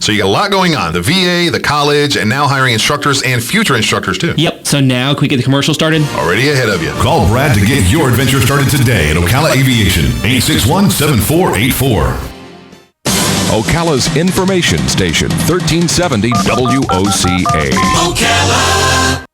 So you got a lot going on. The VA, the college, and now hiring instructors and future instructors too. Yep. So now, can we get the commercial started? Already ahead of you. Call Brad to get your adventure started today at Ocala Aviation, 861-7484. Ocala's information station, 1370 WOCA. Ocala.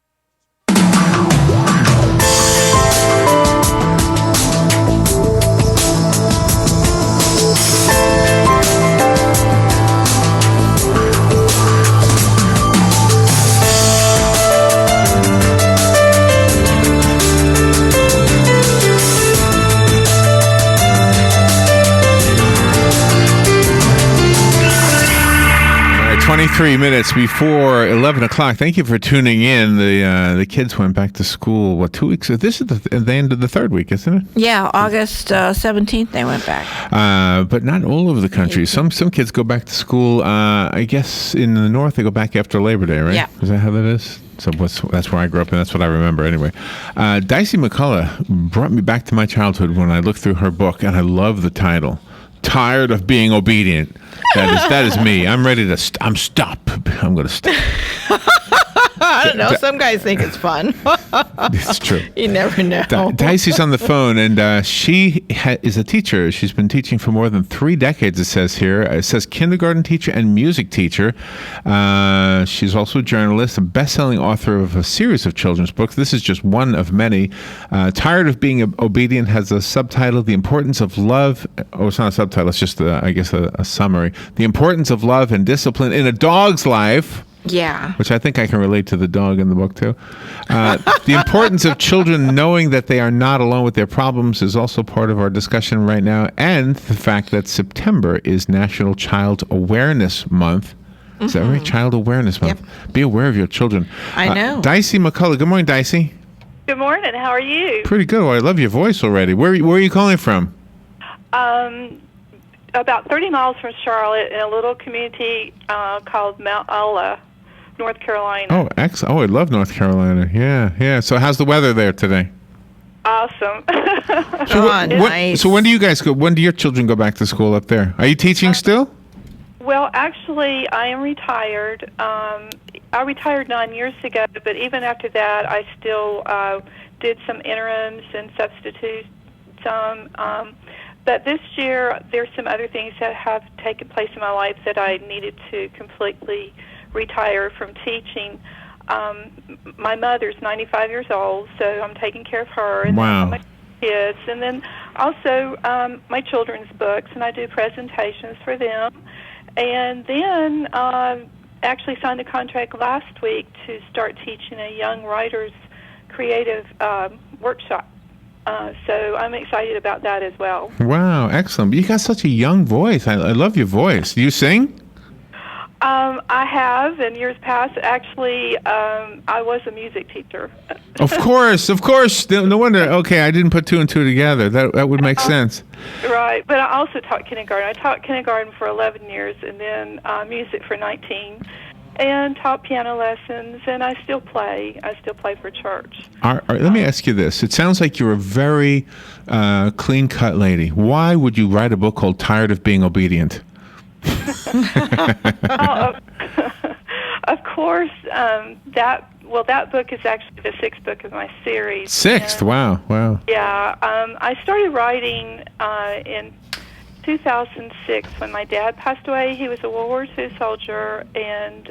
All right, 23 minutes before 11 o'clock. Thank you for tuning in. The kids went back to school, 2 weeks? This is the end of the third week, isn't it? Yeah, August 17th they went back. But not all over the country. Some kids go back to school. I guess in the north they go back after Labor Day, right? Yeah. Is that how that is? So that's where I grew up, and that's what I remember anyway. Dicy McCullough brought me back to my childhood when I looked through her book, and I love the title. Tired of being obedient. That is me. I'm ready to. I'm going to stop. I don't know. Some guys think it's fun. It's true. You never know. Dicey's on the phone, and she is a teacher. She's been teaching for more than 3 decades, it says here. It says kindergarten teacher and music teacher. She's also a journalist, a best-selling author of a series of children's books. This is just one of many. Tired of Being Obedient has a subtitle, The Importance of Love. Oh, it's not a subtitle. It's just, I guess, a summary. The Importance of Love and Discipline in a Dog's Life. Yeah. Which I think I can relate to the dog in the book, too. The importance of children knowing that they are not alone with their problems is also part of our discussion right now. And the fact that September is National Child Awareness Month. Is that right? Child Awareness Month. Yep. Be aware of your children. I know. Dicy McCullough. Good morning, Dicy. Good morning. How are you? Pretty good. Well, I love your voice already. Where are you calling from? About 30 miles from Charlotte in a little community called McCullough, North Carolina. Oh, excellent. Oh, I love North Carolina. Yeah. So how's the weather there today? Awesome. So when do you guys go? When do your children go back to school up there? Are you teaching still? Well, actually, I am retired. I retired 9 years ago, but even after that, I still did some interims and substitutes. But this year, there's some other things that have taken place in my life that I needed to completely retire from teaching. My mother's 95 years old, so I'm taking care of her and my kids, and then also my children's books, and I do presentations for them. And then actually signed a contract last week to start teaching a young writers creative workshop. So I'm excited about that as well. Wow, excellent. You got such a young voice. I love your voice. Do you sing? I have, in years past. Actually, I was a music teacher. Of course. No wonder. Okay, I didn't put 2 and 2 together. That would make sense. Right, but I also taught kindergarten. I taught kindergarten for 11 years, and then music for 19, and taught piano lessons, and I still play. I still play for church. All right, let me ask you this. It sounds like you're a very clean-cut lady. Why would you write a book called Tired of Being Obedient? Of course, that book is actually the 6th book of my series. 6th? Wow. Yeah, I started writing in 2006 when my dad passed away. He was a World War II soldier, and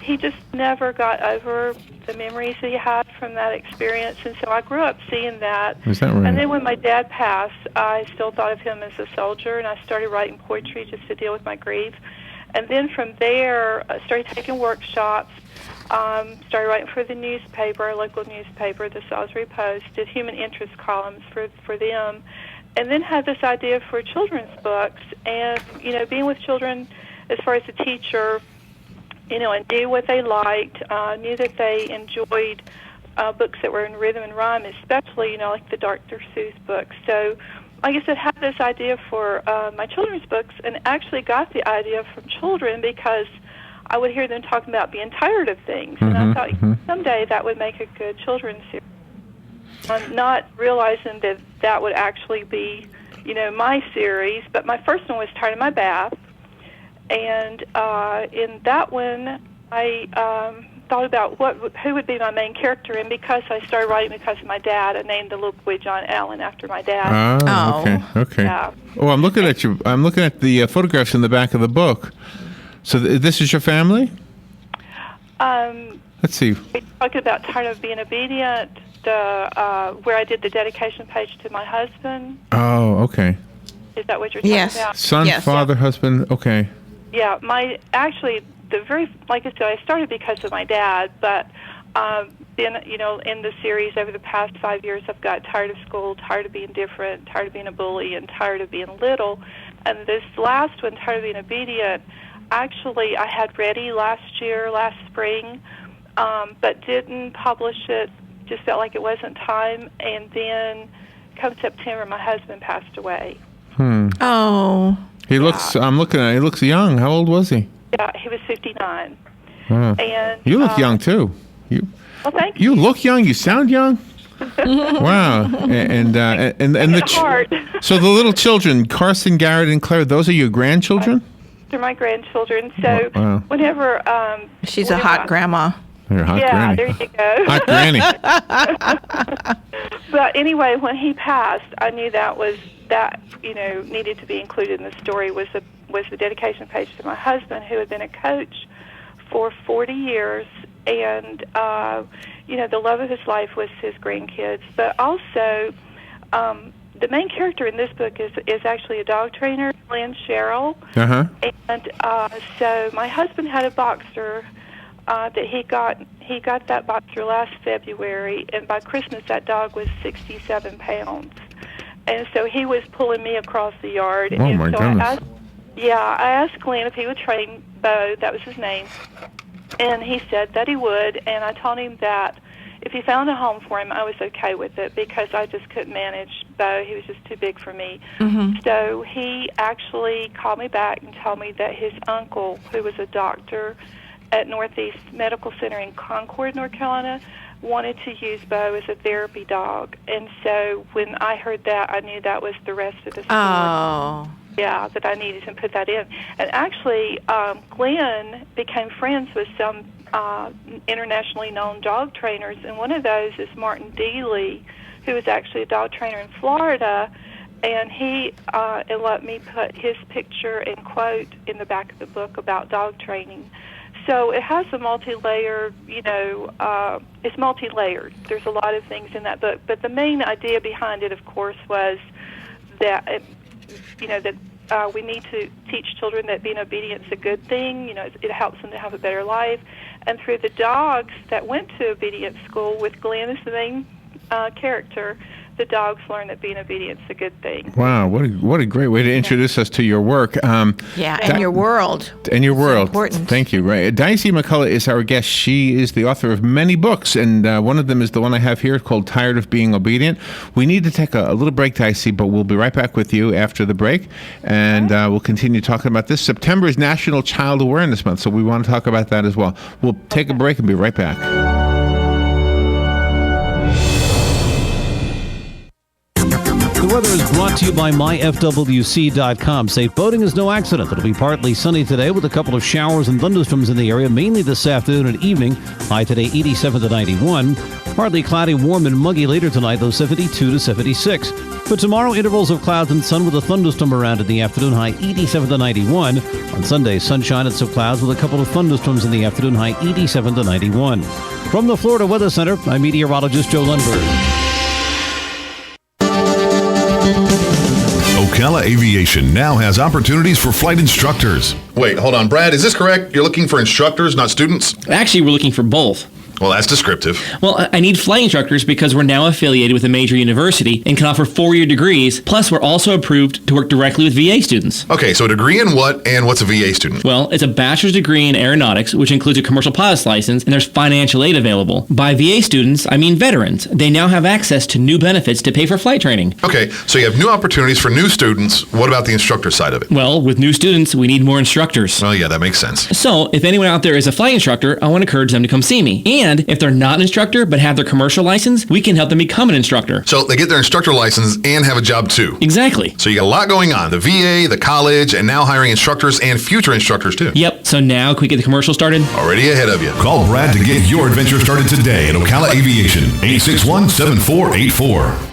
he just never got over the memories he had from that experience, and so I grew up seeing that. Is that right? And then when my dad passed, I still thought of him as a soldier, and I started writing poetry just to deal with my grief. And then from there, I started taking workshops, started writing for the newspaper, our local newspaper, the Salisbury Post, did human interest columns for them, and then had this idea for children's books. And, being with children as far as a teacher, and knew what they liked, knew that they enjoyed books that were in rhythm and rhyme, especially, like the Dr. Seuss books. So, like I said, had this idea for my children's books, and actually got the idea from children because I would hear them talking about being tired of things. And I thought someday that would make a good children's series. Not realizing that would actually be, my series. But my first one was Tired of My Bath. And in that one, I thought about who would be my main character, and because I started writing because of my dad, I named the little boy John Allen after my dad. Okay. Yeah. Oh, I'm looking at you. I'm looking at the photographs in the back of the book. So this is your family? Let's see. We're talking about Tired of Being Obedient, where I did the dedication page to my husband. Oh, okay. Is that what you're talking about? Son, father, husband. Okay. Yeah, like I said, I started because of my dad, but then, in the series over the past 5 years, I've got tired of school, tired of being different, tired of being a bully, and tired of being little. And this last one, Tired of Being Obedient, actually I had ready last spring, but didn't publish it, just felt like it wasn't time. And then come September, my husband passed away. Oh. He looks, I'm looking at, he looks young. How old was he? Yeah, he was 59. And you look young too. Well, thank you. You look young. You sound young. Wow. And so the little children, Carson, Garrett, and Claire, those are your grandchildren? They're my grandchildren. So whenever she's a hot grandma. You're a hot granny. There you go. Hot granny. But anyway, when he passed, I knew that needed to be included in the story was the dedication page to my husband, who had been a coach for 40 years, and the love of his life was his grandkids. But also, the main character in this book is actually a dog trainer, Lynn Sherrill. And so my husband had a boxer that he got that boxer last February, and by Christmas that dog was 67 pounds. And so he was pulling me across the yard. Oh, my goodness. I asked Glenn if he would train Bo, that was his name, and he said that he would, and I told him that if he found a home for him, I was okay with it because I just couldn't manage Bo. He was just too big for me. So he actually called me back and told me that his uncle, who was a doctor at Northeast Medical Center in Concord, North Carolina, wanted to use Bo as a therapy dog. And so when I heard that, I knew that was the rest of the story. Oh. Yeah, that I needed to put that in. And actually, Glenn became friends with some internationally known dog trainers, and one of those is Martin Dealey, who is actually a dog trainer in Florida, and he let me put his picture and quote in the back of the book about dog training. So it has a multi-layered, it's multi-layered. There's a lot of things in that book, but the main idea behind it, of course, was that, that we need to teach children that being obedient is a good thing. It helps them to have a better life. And through the dogs that went to obedience school with Glenn as the main character, the dogs learn that being obedient is a good thing. Wow, what a great way to introduce us to your work. And your world. And your world. Important. Thank you. Right. Dicy McCullough is our guest. She is the author of many books, and one of them is the one I have here called Tired of Being Obedient. We need to take a little break, Dicy, but we'll be right back with you after the break, and we'll continue talking about this. September is National Child Awareness Month, so we want to talk about that as well. We'll take a break and be right back. The weather is brought to you by myfwc.com. Safe boating is no accident. It'll be partly sunny today with a couple of showers and thunderstorms in the area, mainly this afternoon and evening. High today 87 to 91. Partly cloudy, warm and muggy later tonight, though 72 to 76. For tomorrow, intervals of clouds and sun with a thunderstorm around in the afternoon, high 87 to 91. On Sunday, sunshine and some clouds with a couple of thunderstorms in the afternoon, high 87 to 91. From the Florida Weather Center, I'm meteorologist Joe Lundberg. Ocala Aviation now has opportunities for flight instructors. Wait, hold on. Brad, is this correct? You're looking for instructors, not students? Actually, we're looking for both. Well, that's descriptive. Well, I need flight instructors because we're now affiliated with a major university and can offer 4-year degrees. Plus, we're also approved to work directly with VA students. Okay, so a degree in what, and what's a VA student? Well, it's a bachelor's degree in aeronautics, which includes a commercial pilot's license, and there's financial aid available. By VA students, I mean veterans. They now have access to new benefits to pay for flight training. Okay, so you have new opportunities for new students. What about the instructor side of it? Well, with new students, we need more instructors. Well, yeah, that makes sense. So, if anyone out there is a flight instructor, I want to encourage them to come see me. And if they're not an instructor but have their commercial license, we can help them become an instructor. So they get their instructor license and have a job too. Exactly. So you got a lot going on. The VA, the college, and now hiring instructors and future instructors too. Yep. So now can we get the commercial started? Already ahead of you. Call Brad to get your adventure started today at Ocala Aviation, 861-7484.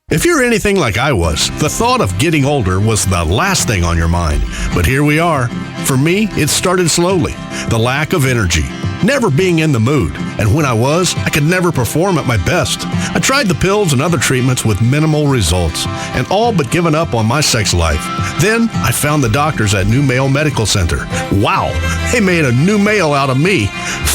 If you're anything like I was, the thought of getting older was the last thing on your mind. But here we are. For me, it started slowly. The lack of energy, never being in the mood. And when I was, I could never perform at my best. I tried the pills and other treatments with minimal results, and all but given up on my sex life. Then I found the doctors at New Male Medical Center. Wow, they made a new male out of me.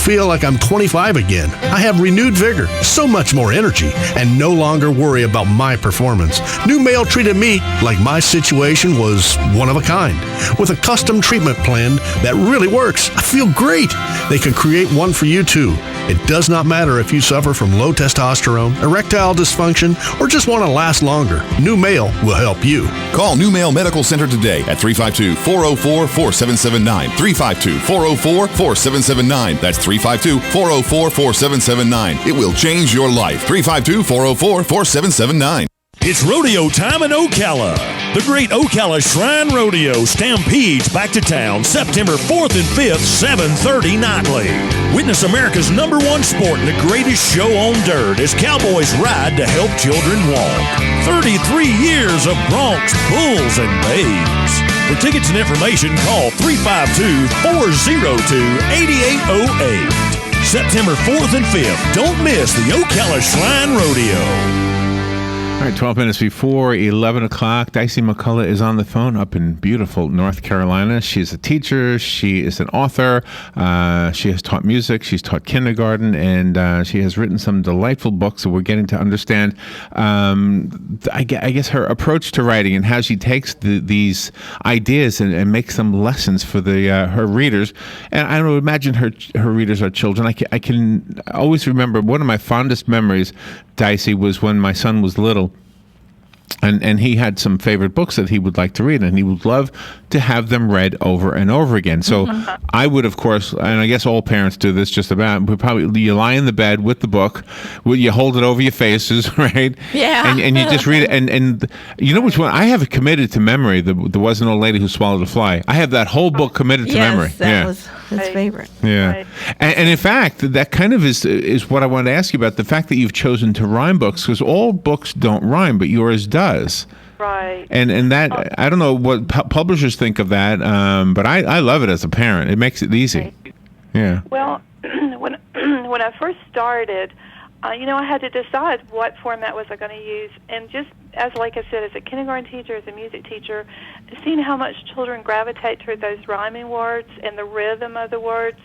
Feel like I'm 25 again. I have renewed vigor, so much more energy, and no longer worry about my performance. New Male treated me like my situation was one of a kind, with a custom treatment plan that really works. I feel great. They can create one for you too. It does not matter if you suffer from low testosterone, erectile dysfunction, or just want to last longer. New Male will help you. Call New Male Medical Center today at 352-404-4779. 352-404-4779. That's 352-404-4779. It will change your life. 352-404-4779. It's rodeo time in Ocala. The Great Ocala Shrine Rodeo stampedes back to town September 4th and 5th, 7:30 nightly. Witness America's #1 sport and the greatest show on dirt as cowboys ride to help children walk. 33 years of broncs, bulls, and babes. For tickets and information, call 352-402-8808. September 4th and 5th. Don't miss the Ocala Shrine Rodeo. All right, 12 minutes before 11 o'clock, Dicy McCullough is on the phone up in beautiful North Carolina. She's a teacher. She is an author. She has taught music. She's taught kindergarten, and she has written some delightful books that we're getting to understand, I guess, her approach to writing and how she takes these ideas and makes them lessons for her readers. And I would imagine her readers are children. I can always remember one of my fondest memories, Dicy, was when my son was little. And he had some favorite books that he would like to read, and he would love to have them read over and over again. So I would, of course, and I guess all parents do this just about, you lie in the bed with the book, you hold it over your faces, right? Yeah. And you just read it. And you know which one? I have it committed to memory. There was an old lady who swallowed a fly. I have that whole book committed to memory. Yes, that was his favorite. Yeah. Right. And in fact, that kind of is what I wanted to ask you about, the fact that you've chosen to rhyme books, because all books don't rhyme, but yours does. Right. And that, I don't know what publishers think of that, but I love it as a parent. It makes it easy. Right. Yeah. Well, when I first started, I had to decide what format was I going to use. And just like I said, as a kindergarten teacher, as a music teacher, seeing how much children gravitate toward those rhyming words and the rhythm of the words,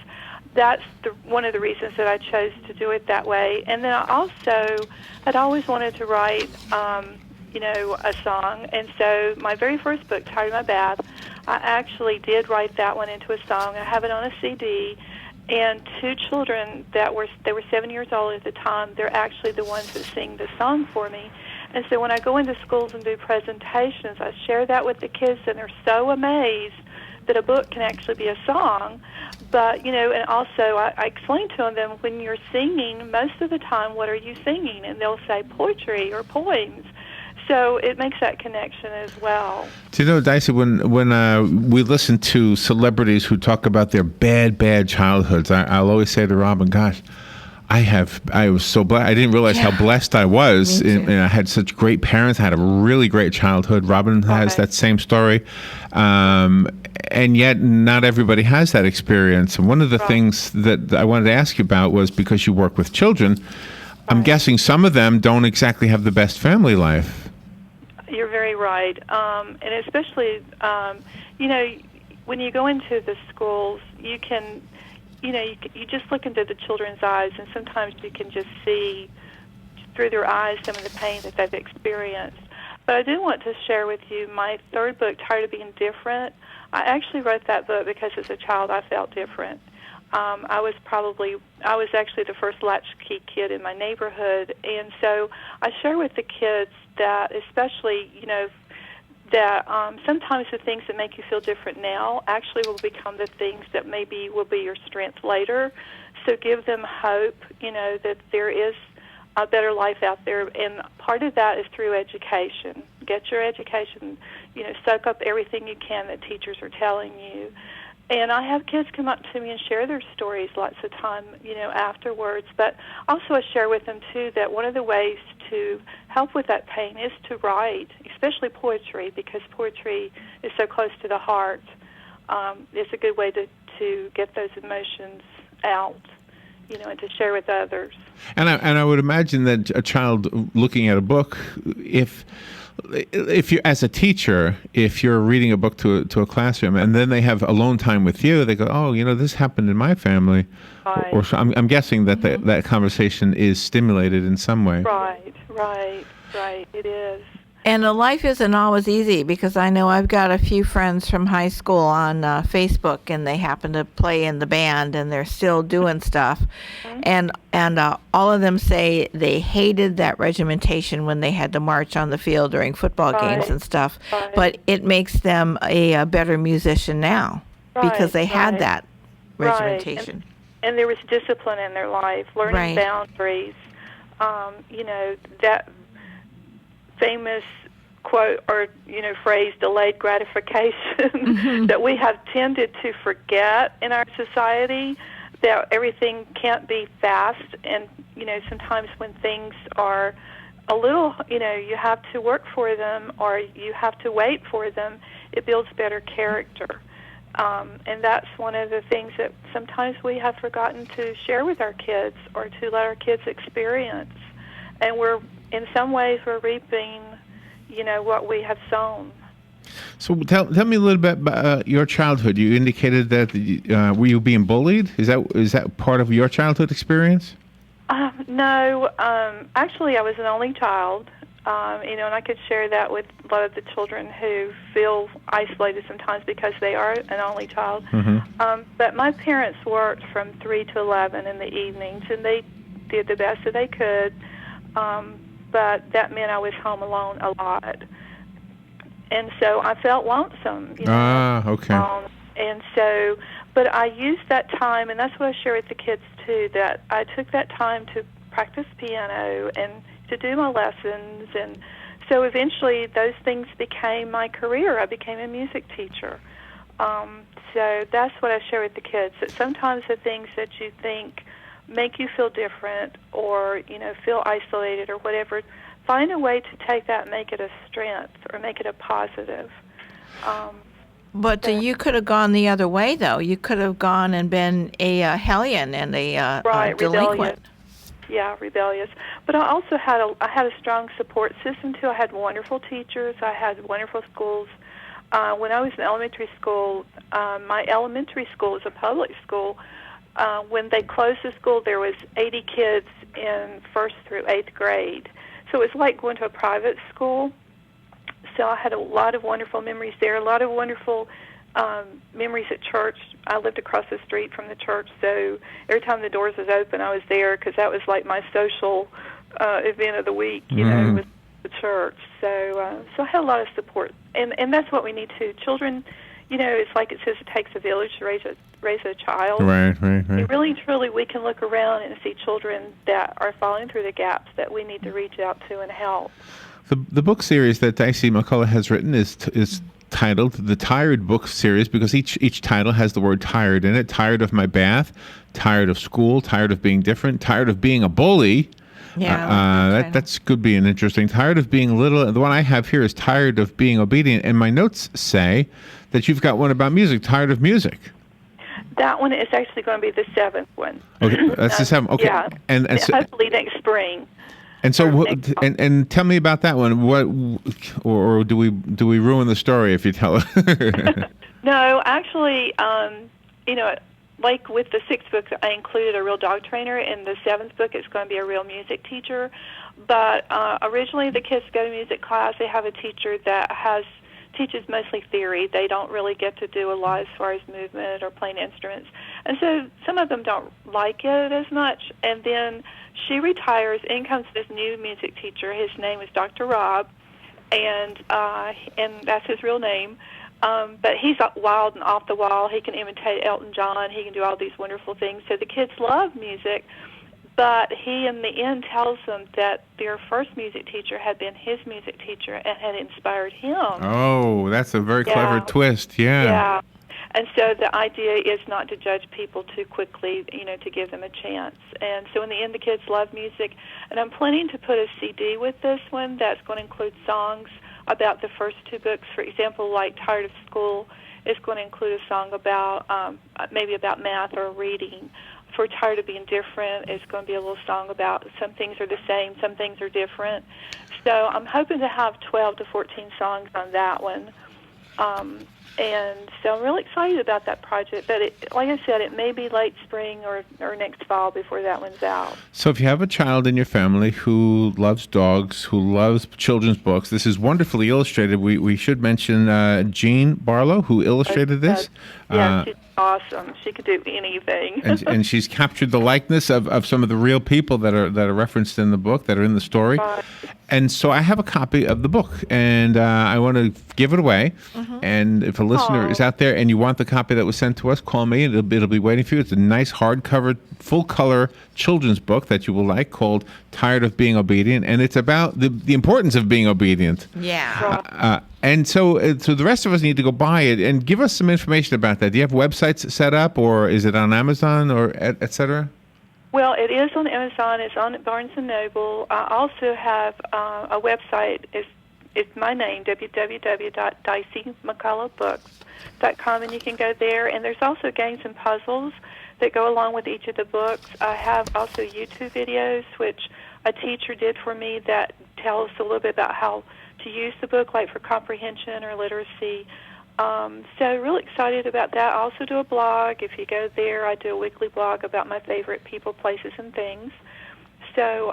that's one of the reasons that I chose to do it that way. And then I'd always wanted to write, a song. And so my very first book, Tired of My Bath, I actually did write that one into a song. I have it on a CD. And two children they were 7 years old at the time, they're actually the ones that sing the song for me. And so when I go into schools and do presentations, I share that with the kids, and they're so amazed that a book can actually be a song. But, and also I explain to them, when you're singing, most of the time, what are you singing? And they'll say poetry or poems. So it makes that connection as well. Do you know, Dicy, when we listen to celebrities who talk about their bad childhoods, I'll always say to Robin, gosh, I was so blessed. I didn't realize how blessed I was. And I had such great parents. I had a really great childhood. Robin has that same story. And yet not everybody has that experience. And one of the things that I wanted to ask you about was, because you work with children, I'm guessing some of them don't exactly have the best family life. You're very right. And especially, when you go into the schools, you can, you just look into the children's eyes, and sometimes you can just see through their eyes some of the pain that they've experienced. But I do want to share with you my third book, Tired of Being Different. I actually wrote that book because as a child I felt different. I was actually the first latchkey kid in my neighborhood, and so I share with the kids that, especially, that sometimes the things that make you feel different now actually will become the things that maybe will be your strength later. So give them hope, that there is a better life out there. And part of that is through education. Get your education, soak up everything you can that teachers are telling you. And I have kids come up to me and share their stories lots of time, afterwards. But also I share with them, too, that one of the ways to help with that pain is to write, especially poetry, because poetry is so close to the heart. It's a good way to get those emotions out, and to share with others. And I would imagine that a child looking at a book, if you, as a teacher, if you're reading a book to a classroom and then they have alone time with you, they go, oh, this happened in my family. Right. Or so I'm guessing that that conversation is stimulated in some way. Right. It is. And life isn't always easy, because I know I've got a few friends from high school on Facebook, and they happen to play in the band, and they're still doing stuff. And all of them say they hated that regimentation when they had to march on the field during football games and stuff. Right. But it makes them a better musician now, because they had that regimentation. And there was discipline in their life, learning boundaries. That famous quote or phrase, delayed gratification, that we have tended to forget in our society, that everything can't be fast, and sometimes when things are a little, you have to work for them or you have to wait for them, it builds better character. And that's one of the things that sometimes we have forgotten to share with our kids or to let our kids experience. And in some ways, we're reaping, what we have sown. So tell me a little bit about your childhood. You indicated that were you being bullied? Is that part of your childhood experience? No. Actually, I was an only child. And I could share that with a lot of the children who feel isolated sometimes because they are an only child. But my parents worked from 3 to 11 in the evenings, and they did the best that they could. But that meant I was home alone a lot. And so I felt lonesome. Okay. And so, but I used that time, and that's what I share with the kids too, that I took that time to practice piano and to do my lessons. And so eventually those things became my career. I became a music teacher. So that's what I share with the kids, that sometimes the things that you think make you feel different or, feel isolated or whatever, find a way to take that and make it a strength or make it a positive. But you could have gone the other way, though. You could have gone and been a hellion and a delinquent. Rebellious. Yeah, rebellious. But I also had a strong support system, too. I had wonderful teachers. I had wonderful schools. When I was in elementary school, my elementary school was a public school. When they closed the school, there was 80 kids in 1st through 8th grade. So it was like going to a private school. So I had a lot of wonderful memories there, a lot of wonderful memories at church. I lived across the street from the church, so every time the doors was open, I was there because that was like my social event of the week, with the church. So I had a lot of support, and that's what we need to. Children, it's like it says it takes a village to raise a child. Right. Really, truly, we can look around and see children that are falling through the gaps that we need to reach out to and help. The book series that Dicy McCullough has written is titled The Tired Book Series, because each title has the word tired in it. Tired of my bath, tired of school, tired of being different, tired of being a bully. Yeah, that's could be an interesting. Tired of being little. The one I have here is tired of being obedient, and my notes say that you've got one about music. Tired of music. That one is actually going to be the 7th one. Okay, that's the 7th. Okay, yeah, and so, hopefully next spring. And so, and tell me about that one. What, or do we ruin the story if you tell it? No, actually, like with the 6th book, I included a real dog trainer. In the 7th book, it's going to be a real music teacher. But originally, the kids go to music class. They have a teacher that teaches mostly theory. They don't really get to do a lot as far as movement or playing instruments. And so some of them don't like it as much. And then she retires, in comes this new music teacher. His name is Dr. Rob, and that's his real name. But he's wild and off the wall. He can imitate Elton John. He can do all these wonderful things. So the kids love music, but he, in the end, tells them that their first music teacher had been his music teacher and had inspired him. Oh, that's a very clever twist. Yeah. And so the idea is not to judge people too quickly, to give them a chance. And so in the end, the kids love music. And I'm planning to put a CD with this one that's going to include songs about the first two books. For example, like Tired of School is going to include a song about maybe about math or reading. For Tired of Being Different, it's going to be a little song about some things are the same, some things are different. So I'm hoping to have 12 to 14 songs on that one. And so I'm really excited about that project. But like I said, it may be late spring or next fall before that one's out. So if you have a child in your family who loves dogs, who loves children's books, this is wonderfully illustrated. We should mention Jean Barlow, who illustrated this. Yeah, she's awesome. She could do anything. and she's captured the likeness of some of the real people that are referenced in the book, that are in the story. Right. And so I have a copy of the book, and I want to give it away. And if a listener is out there and you want the copy that was sent to us, call me, and it'll be waiting for you. It's a nice hardcover, full-color children's book that you will like, called Tired of Being Obedient, and it's about the importance of being obedient. Yeah. And so the rest of us need to go buy it and give us some information about that. Do you have websites set up, or is it on Amazon, or et cetera? Well, it is on Amazon. It's on Barnes & Noble. I also have a website. It's my name, www.dicymcculloughbooks.com, and you can go there. And there's also games and puzzles that go along with each of the books. I have also YouTube videos, which a teacher did for me, that tells a little bit about how to use the book, like for comprehension or literacy. So really excited about that. I also do a blog. If you go there, I do a weekly blog about my favorite people, places, and things. So,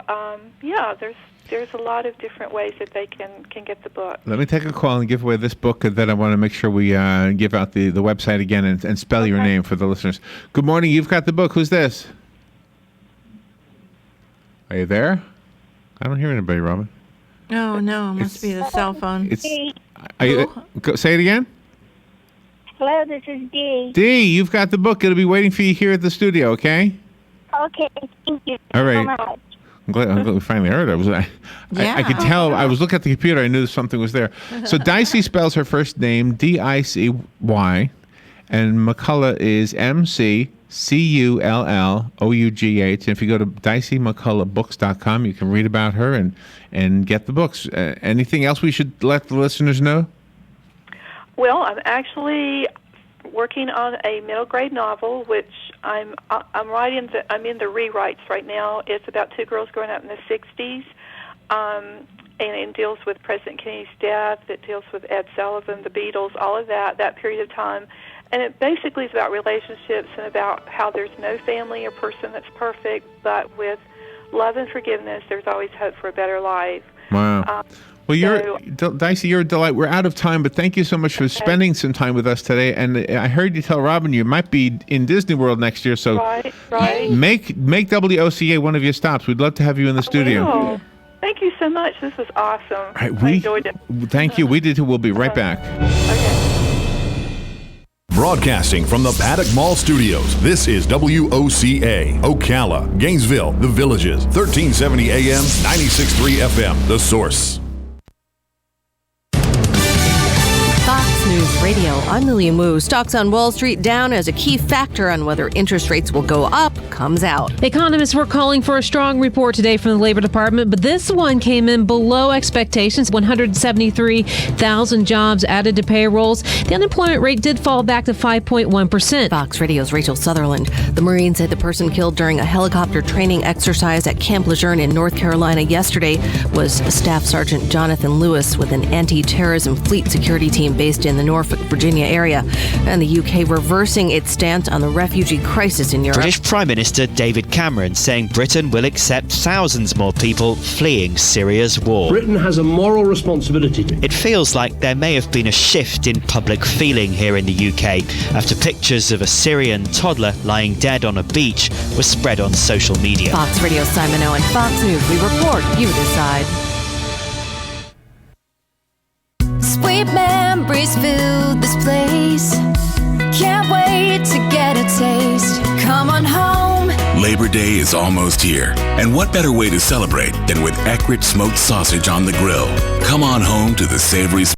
there's a lot of different ways that they can get the book. Let me take a call and give away this book. Then I want to make sure we give out the website again and spell your name for the listeners. Good morning. You've got the book. Who's this? Are you there? I don't hear anybody, Robin. Oh, no. It must be the cell phone. Say it again? Hello, this is Dee. Dee, you've got the book. It'll be waiting for you here at the studio, okay? Okay, thank you All right. so much. I'm glad we finally heard it. I could tell. I was looking at the computer. I knew something was there. So Dicy spells her first name Dicy, and McCullough is McCulloughbooks. And if you go to DicyMcCulloughbooks.com, you can read about her and get the books. Anything else we should let the listeners know? Well, I'm actually working on a middle grade novel, which I'm in the rewrites right now. It's about two girls growing up in the 60s, and it deals with President Kennedy's death. It deals with Ed Sullivan, the Beatles, all of that period of time. And it basically is about relationships and about how there's no family or person that's perfect, but with love and forgiveness, there's always hope for a better life. Wow. Well, Dicy, you're a delight. We're out of time, but thank you so much for spending some time with us today. And I heard you tell Robin you might be in Disney World next year, so right. Make WOCA one of your stops. We'd love to have you in the studio. Will. Thank you so much. This was awesome. Right, I enjoyed it. Thank you. We did too. We'll be right back. Okay. Broadcasting from the Paddock Mall Studios, this is WOCA, Ocala, Gainesville, The Villages, 1370 AM, 96.3 FM, The Source. Fox News Radio, I'm Lillian Wu. Stocks on Wall Street down as a key factor on whether interest rates will go up comes out. Economists were calling for a strong report today from the Labor Department, but this one came in below expectations. 173,000 jobs added to payrolls. The unemployment rate did fall back to 5.1%. Fox Radio's Rachel Sutherland. The Marines said the person killed during a helicopter training exercise at Camp Lejeune in North Carolina yesterday was Staff Sergeant Jonathan Lewis with an anti-terrorism fleet security team based in the Norfolk, Virginia area. And the UK reversing its stance on the refugee crisis in Europe. British Prime Minister David Cameron saying Britain will accept thousands more people fleeing Syria's war. Britain has a moral responsibility. It feels like there may have been a shift in public feeling here in the UK after pictures of a Syrian toddler lying dead on a beach were spread on social media. Fox Radio Simon Owen, Fox News, we report, you decide. Sweet memories. memories fill this place. Can't wait to get a taste. Come on home. Labor Day is almost here, and what better way to celebrate than with Eckrich smoked sausage on the grill? Come on home to the savory